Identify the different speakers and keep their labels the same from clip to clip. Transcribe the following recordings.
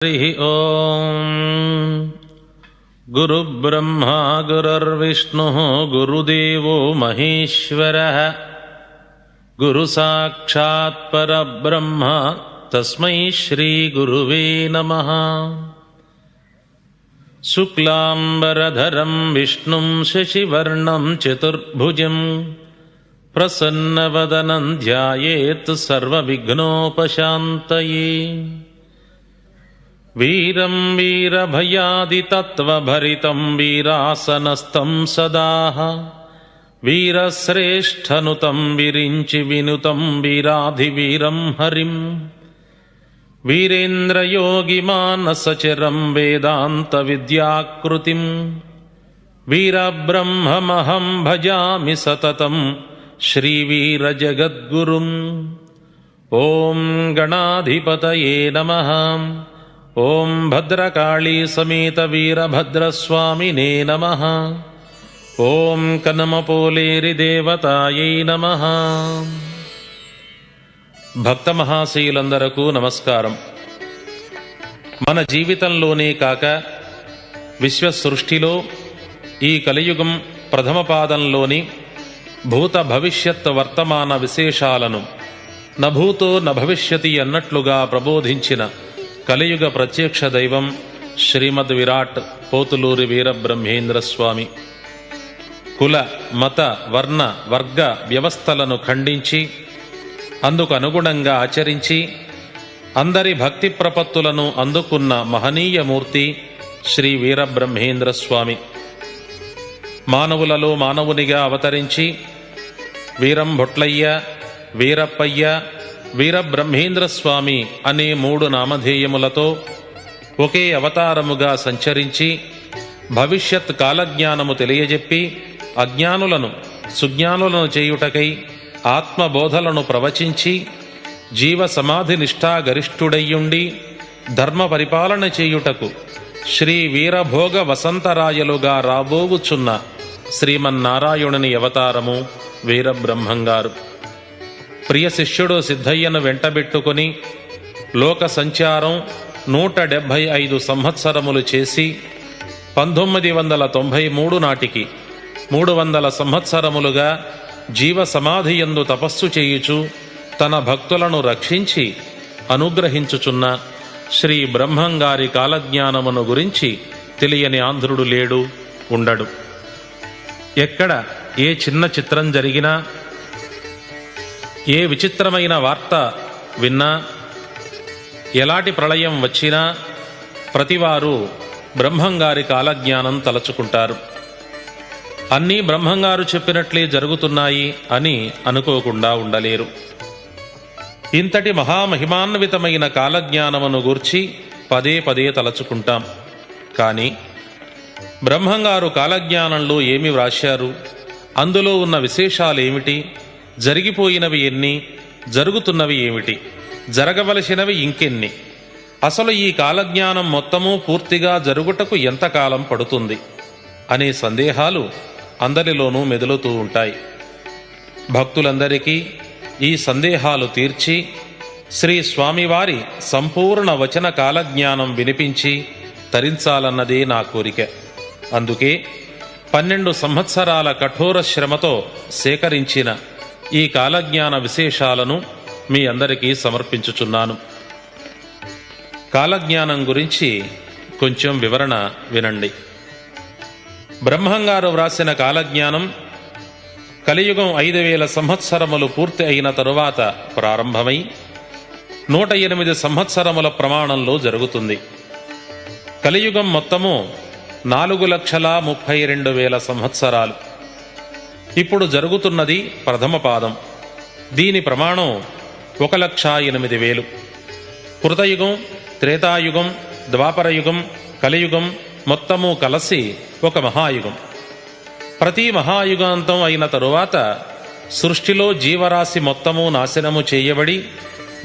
Speaker 1: हरि ओम। गुरुब्रह्मा गुरुर्विष्णुः गुरुदेवो महेश्वरः गुरुसाक्षात् परब्रह्म तस्मै श्री गुरुवे नमः। शुक्लांबरधरं विष्णुं शशिवर्णं चतुर्भुजं प्रसन्नवदनं ध्यायेत् सर्वविघ्नोपशान्तये। वीरं वीरभयादितत्त्वभरितं वीरासनस्थं सदाः वीरश्रेष्ठनुतं विरिञ्चि विनुतं वीराधिवीरं हरिं वीरेन्द्रयोगिमानसचरं वेदान्तविद्याकृतिं वीरब्रह्ममहं भजामि सततं श्रीवीरजगद्गुरुम्। ॐ गणाधिपतये नमः। ओं भद्रकाली समेत वीरभद्रस्वामिने नमः। ओं कनमपोलेरि देवतायै नमः। భక్త మహాశయులందరకు నమస్కారం. మన జీవితంలోనే కాక విశ్వ సృష్టిలో ఈ కలియుగం ప్రథమ పాదంలోని భూత భవిష్యత్ వర్తమాన విశేషాలను నభూతో నభవిష్యతి అన్నట్లుగా ప్రబోధించిన కలియుగ ప్రత్యక్ష దైవం శ్రీమద్ విరాట్ పోతులూరి వీరబ్రహ్మేంద్ర స్వామి కుల మత వర్ణ వర్గ వ్యవస్థలను ఖండించి అందుకు అనుగుణంగా ఆచరించి అందరి భక్తి ప్రపత్తులను అందుకున్న మహనీయమూర్తి శ్రీ వీరబ్రహ్మేంద్ర స్వామి మానవులలో మానవునిగా అవతరించి వీరం భొట్లయ్య, వీరప్పయ్య, వీరబ్రహ్మేంద్ర స్వామి అనే 3 నామధేయములతో ఒకే అవతారముగా సంచరించి భవిష్యత్ కాలజ్ఞానము తెలియజెప్పి అజ్ఞానులను సుజ్ఞానులను చేయుటకై ఆత్మబోధలను ప్రవచించి జీవ సమాధి నిష్ఠా గరిష్ఠుడయ్యుండి ధర్మ పరిపాలన చేయుటకు శ్రీ వీరభోగ వసంతరాయలుగా రాబోవుచున్న శ్రీమన్నారాయణుని అవతారము వీరబ్రహ్మంగారు. ప్రియ శిష్యుడు సిద్ధయ్యను వెంటబెట్టుకుని లోక సంచారం 175 సంవత్సరములు చేసి 1993 నాటికి 300 సంవత్సరములుగా జీవ సమాధియందు తపస్సు చేయుచు తన భక్తులను రక్షించి అనుగ్రహించుచున్న శ్రీ బ్రహ్మంగారి కాలజ్ఞానమును గురించి తెలియని ఆంధ్రుడు లేడు, ఉండడు. ఎక్కడ ఏ చిన్న చిత్రం జరిగినా, ఏ విచిత్రమైన వార్త విన్నా, ఎలాంటి ప్రళయం వచ్చినా ప్రతివారు బ్రహ్మంగారి కాలజ్ఞానం తలచుకుంటారు. అన్నీ బ్రహ్మంగారు చెప్పినట్లే జరుగుతున్నాయి అని అనుకోకుండా ఉండలేరు. ఇంతటి మహామహిమాన్వితమైన కాలజ్ఞానమును గూర్చి పదే పదే తలచుకుంటాం. కానీ బ్రహ్మంగారు కాలజ్ఞానంలో ఏమి వ్రాశారు, అందులో ఉన్న విశేషాలేమిటి, జరిగిపోయినవి ఎన్ని, జరుగుతున్నవి ఏమిటి, జరగవలసినవి ఇంకెన్ని, అసలు ఈ కాలజ్ఞానం మొత్తము పూర్తిగా జరుగుటకు ఎంతకాలం పడుతుంది అనే సందేహాలు అందరిలోనూ మెదులుతూ ఉంటాయి. భక్తులందరికీ ఈ సందేహాలు తీర్చి శ్రీ స్వామివారి సంపూర్ణ వచన కాలజ్ఞానం వినిపించి తరించాలన్నదే నా కోరిక. అందుకే 12 సంవత్సరాల కఠోర శ్రమతో సేకరించిన ఈ కాలజ్ఞాన విశేషాలను మీ అందరికీ సమర్పించుచున్నాను. కాలజ్ఞానం గురించి కొంచెం వివరణ వినండి. బ్రహ్మంగారు వ్రాసిన కాలజ్ఞానం కలియుగం 5000 సంవత్సరములు పూర్తి అయిన తరువాత ప్రారంభమై 108 సంవత్సరముల ప్రమాణంలో జరుగుతుంది. కలియుగం మొత్తము 4,32,000 సంవత్సరాలు. ఇప్పుడు జరుగుతున్నది ప్రథమ పాదం. దీని ప్రమాణం 1,08,000. కృతయుగం, త్రేతాయుగం, ద్వాపరయుగం, కలియుగం మొత్తము కలిసి ఒక మహాయుగం. ప్రతి మహాయుగాంతం అయిన తరువాత సృష్టిలో జీవరాశి మొత్తము నాశనము చేయబడి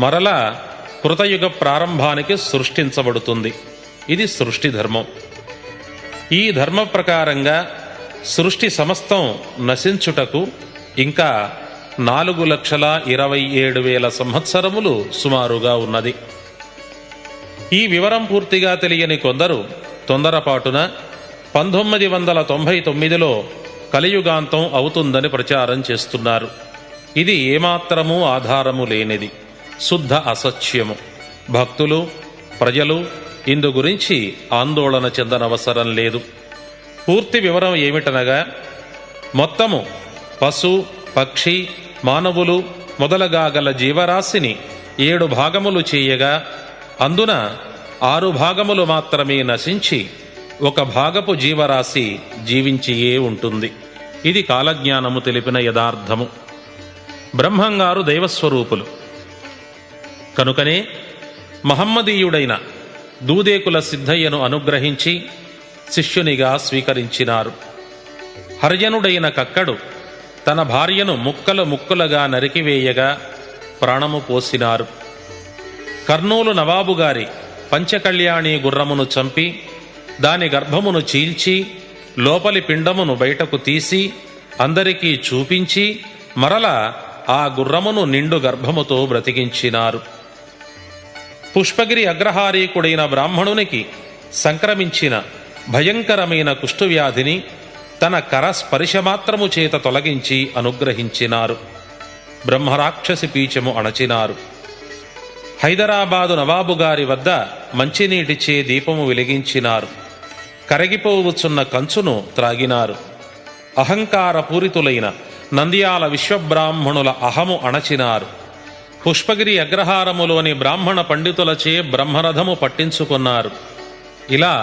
Speaker 1: మరలా కృతయుగ ప్రారంభానికి సృష్టించబడుతుంది. ఇది సృష్టి ధర్మం. ఈ ధర్మ ప్రకారంగా సృష్టి సమస్తం నశించుటకు ఇంకా 4,27,000 సంవత్సరములు సుమారుగా ఉన్నది. ఈ వివరం పూర్తిగా తెలియని కొందరు తొందరపాటున 1999లో కలియుగాంతం అవుతుందని ప్రచారం చేస్తున్నారు. ఇది ఏమాత్రమూ ఆధారము లేనిది, శుద్ధ అసత్యము. భక్తులు, ప్రజలు ఇందు గురించి ఆందోళన చెందనవసరం లేదు. పూర్తి వివరం ఏమిటనగా, మొత్తము పశు, పక్షి, మానవులు మొదలగా గల జీవరాశిని 7 భాగములు చేయగా అందున 6 భాగములు మాత్రమే నశించి 1 భాగపు జీవరాశి జీవించియే ఉంటుంది. ఇది కాలజ్ఞానము తెలిపిన యథార్థము. బ్రహ్మంగారు దైవస్వరూపులు కనుకనే మహమ్మదీయుడైన దూదేకుల సిద్ధయ్యను అనుగ్రహించి శిష్యునిగా స్వీకరించినారు. హర్యనుడైన కక్కడు తన భార్యను ముక్కలు ముక్కలుగా నరికివేయగా ప్రాణము పోసినారు. కర్నూలు నవాబు గారి పంచకళ్యాణి గుర్రమును చంపి దాని గర్భమును చీల్చి లోపలి పిండమును బయటకు తీసి అందరికీ చూపించి మరల ఆ గుర్రమును నిండు గర్భముతో బ్రతికించినారు. పుష్పగిరి అగ్రహారీకుడైన బ్రాహ్మణునికి సంక్రమించిన భయంకరమైన కుష్ఠువ్యాధిని తన కరస్పర్శమాత్రము చేత తొలగించి అనుగ్రహించినారు. బ్రహ్మరాక్షసి పీచము అణచినారు. హైదరాబాదు నవాబు గారి వద్ద మంచినీటిచే దీపము వెలిగించినారు. కరగిపోవచ్చున్న కంచును త్రాగినారు. అహంకారపూరితులైన నంద్యాల విశ్వబ్రాహ్మణుల అహము అణచినారు. పుష్పగిరి అగ్రహారములోని బ్రాహ్మణ పండితులచే బ్రహ్మరథము పట్టించుకున్నారు. ఇలా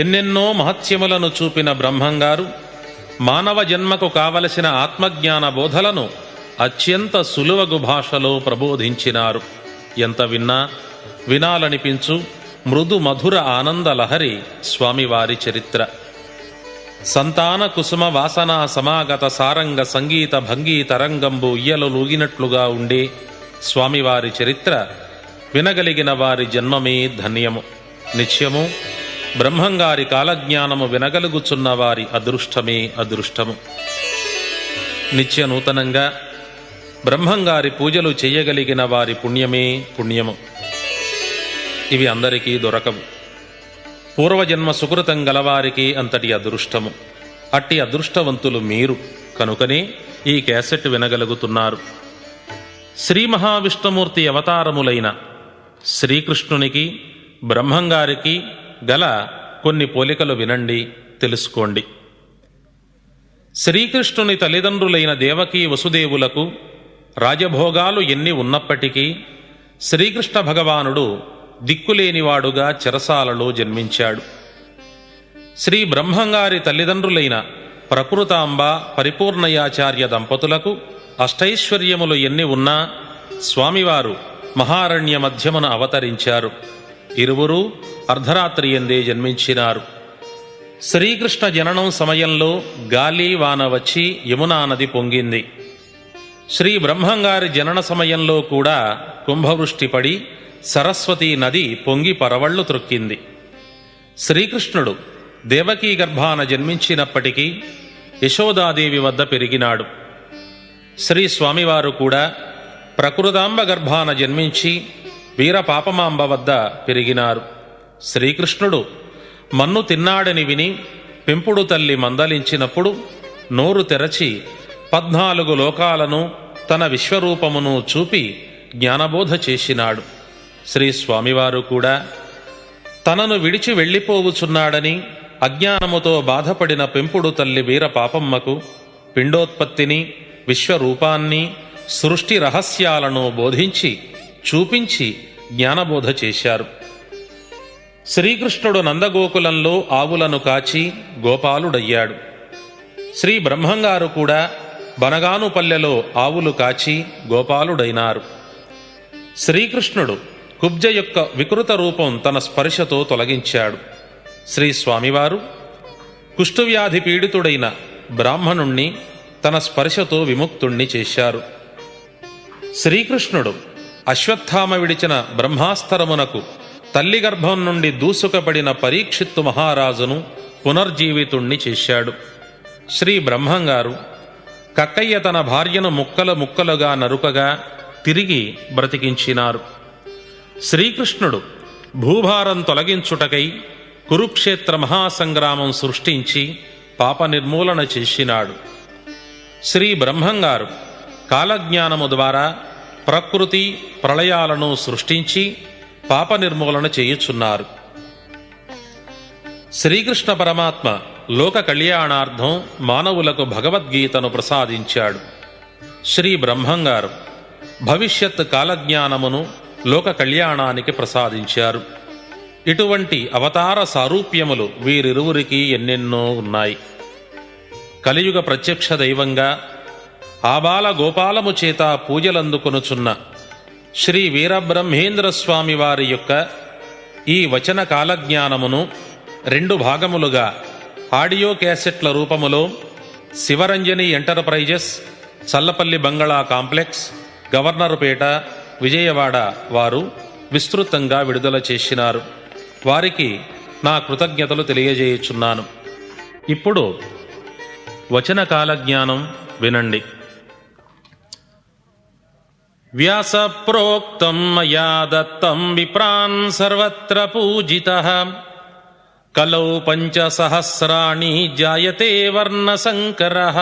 Speaker 1: ఎన్నెన్నో మహత్యములను చూపిన బ్రహ్మంగారు మానవ జన్మకు కావలసిన ఆత్మజ్ఞాన బోధలను అత్యంత సులువగు భాషలో ప్రబోధించినారు. ఎంత విన్నా వినాలనిపించు మృదు మధుర ఆనందలహరి స్వామివారి చరిత్ర. సంతాన కుసుమ వాసనా సమాగత సారంగ సంగీత భంగీ తరంగంబు ఉయ్యలూగినట్లుగా ఉండే స్వామివారి చరిత్ర వినగలిగిన వారి జన్మమే ధన్యము. నిత్యము బ్రహ్మంగారి కాలజ్ఞానము వినగలుగుచున్న వారి అదృష్టమే అదృష్టము. నిత్య నూతనంగా బ్రహ్మంగారి పూజలు చేయగలిగిన వారి పుణ్యమే పుణ్యము. ఇవి అందరికీ దొరకవు. పూర్వజన్మ సుకృతం గలవారికి అంతటి అదృష్టము. అట్టి అదృష్టవంతులు మీరు కనుకనే ఈ క్యాసెట్ వినగలుగుతున్నారు. శ్రీ మహావిష్ణుమూర్తి అవతారములైన శ్రీకృష్ణునికి బ్రహ్మంగారికి గల కొన్ని పోలికలు వినండి, తెలుసుకోండి. శ్రీకృష్ణుని తల్లిదండ్రులైన దేవకీ వసుదేవులకు రాజభోగాలు ఎన్ని ఉన్నప్పటికీ శ్రీకృష్ణ భగవానుడు దిక్కులేనివాడుగా చెరసాలలో జన్మించాడు. శ్రీ బ్రహ్మంగారి తల్లిదండ్రులైన ప్రకృతాంబ పరిపూర్ణయాచార్య దంపతులకు అష్టైశ్వర్యములు ఎన్ని ఉన్నా స్వామివారు మహారణ్య మధ్యమున అవతరించారు. ఇరువురు అర్ధరాత్రి ఎందే జన్మించినారు. శ్రీకృష్ణ జననం సమయంలో గాలి వాన వచ్చి యమునా నది పొంగింది. శ్రీ బ్రహ్మంగారి జనన సమయంలో కూడా కుంభవృష్టి పడి సరస్వతీ నది పొంగి పరవళ్లు త్రొక్కింది. శ్రీకృష్ణుడు దేవకీ గర్భాన జన్మించినప్పటికీ యశోదాదేవి వద్ద పెరిగినాడు. శ్రీ స్వామివారు కూడా ప్రకృతాంబ గర్భాన జన్మించి వీరపాపమాంబ వద్ద పెరిగినారు. శ్రీకృష్ణుడు మన్ను తిన్నాడని విని పెంపుడు తల్లి మందలించినప్పుడు నోరు తెరచి 14 లోకాలను తన విశ్వరూపమును చూపి జ్ఞానబోధ చేసినాడు. శ్రీ స్వామివారు కూడా తనను విడిచి వెళ్ళిపోవుచున్నాడని అజ్ఞానముతో బాధపడిన పెంపుడు తల్లి వీరపాపమ్మకు పిండోత్పత్తిని, విశ్వరూపాన్ని, సృష్టి రహస్యాలను బోధించి చూపించి జ్ఞానబోధ చేశారు. శ్రీకృష్ణుడు నందగోకులంలో ఆవులను కాచి గోపాలుడయ్యాడు. శ్రీ బ్రహ్మంగారు కూడా బనగానుపల్లెలో ఆవులు కాచి గోపాలుడైనారు. శ్రీకృష్ణుడు కుబ్జ యొక్క వికృత రూపం తన స్పర్శతో తొలగించాడు. శ్రీ స్వామివారు కుష్ఠవ్యాధి పీడితుడైన బ్రాహ్మణుణ్ణి తన స్పర్శతో విముక్తుణ్ణి చేశారు. శ్రీకృష్ణుడు అశ్వత్థామ విడిచిన బ్రహ్మాస్తరమునకు తల్లి గర్భం నుండి దూసుకపడిన పరీక్షిత్తు మహారాజును పునర్జీవితుణ్ణి చేశాడు. శ్రీ బ్రహ్మంగారు కక్కయ్య తన భార్యను ముక్కలు ముక్కలుగా నరుకగా తిరిగి బ్రతికించినారు. శ్రీకృష్ణుడు భూభారం తొలగించుటకై కురుక్షేత్ర మహాసంగ్రామం సృష్టించి పాప నిర్మూలన చేసినాడు. శ్రీ బ్రహ్మంగారు కాలజ్ఞానము ద్వారా ప్రకృతి ప్రళయాలను సృష్టించి పాప నిర్మూలన చేయుచున్నారు. శ్రీకృష్ణ పరమాత్మ లోక కళ్యాణార్థం మానవులకు భగవద్గీతను ప్రసాదించాడు. శ్రీ బ్రహ్మంగారు భవిష్యత్ కాలజ్ఞానమును లోక కళ్యాణానికి ప్రసాదించారు. ఇటువంటి అవతార సారూప్యములు వీరిరువురికి ఎన్నెన్నో ఉన్నాయి. కలియుగ ప్రత్యక్ష దైవంగా ఆబాల గోపాలము చేత పూజలందుకొనుచున్న శ్రీ వీరబ్రహ్మేంద్ర స్వామి వారి యొక్క ఈ వచన కాలజ్ఞానమును 2 భాగములుగా ఆడియో క్యాసెట్ల రూపములో శివరంజని ఎంటర్ప్రైజెస్, చల్లపల్లి బంగళా కాంప్లెక్స్, గవర్నరుపేట, విజయవాడ వారు విస్తృతంగా విడుదల చేసినారు. వారికి నా కృతజ్ఞతలు తెలియజేయుచున్నాను. ఇప్పుడు వచన కాలజ్ఞానం వినండి. వ్యాస ప్రోక్తం మయా దత్తం విప్రాన్ సర్వత్ర పూజితః కలౌ 5 సహస్రాణి జాయతే వర్ణ సంకరః